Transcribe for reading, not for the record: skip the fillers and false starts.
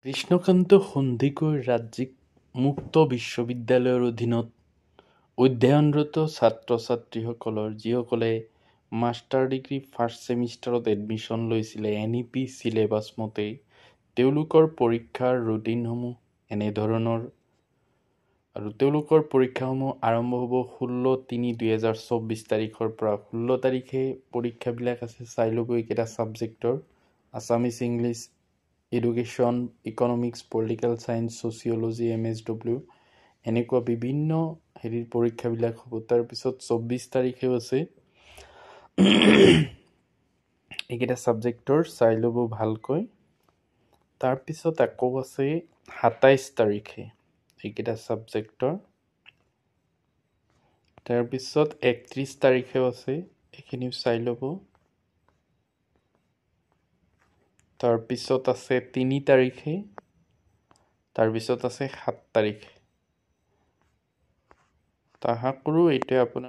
কৃষ্ণকান্ত সন্দিকৈ ৰাজ্যিক মুক্ত বিশ্ববিদ্যালয়ৰ অধীনত অধ্যয়নৰত ছাত্ৰ-ছাত্ৰীসকলৰ যিসকলে মাষ্টাৰ ডিগ্ৰী ফাৰ্ষ্ট ছেমিষ্টাৰত এডমিশ্যন লৈছিলে NEP চিলেবাছ মতে তেওঁলোকৰ পৰীক্ষাৰ ৰুটিনসমূহ এনেধৰণৰ আৰু তেওঁলোকৰ পৰীক্ষাসমূহ আৰম্ভ হ'ব 16/3/2024 তাৰিখৰ পৰা। 16 তাৰিখে পৰীক্ষাবিলাক আছে, চাই ল'ব এইকেইটা ছাবজেক্টৰ: Assamese, English, education, economics, political science, sociology, MSW এনেকুৱা বিভিন্ন হেৰিৰ পৰীক্ষাবিলাক হ'ব। তাৰপিছত 24 তাৰিখেও আছে এইকেইটা ছাবজেক্টৰ, চাই ল'ব ভালকৈ। তাৰপিছত আকৌ আছে 27 তাৰিখে এইকেইটা ছাবজেক্টৰ। তাৰপিছত 31 তাৰিখেও আছে, এইখিনিও চাই ল'ব। তাৰপিছত আছে 3 তাৰিখে, তাৰপিছত আছে 7 তাৰিখে। আশা কৰোঁ এইটোৱে আপোনাৰ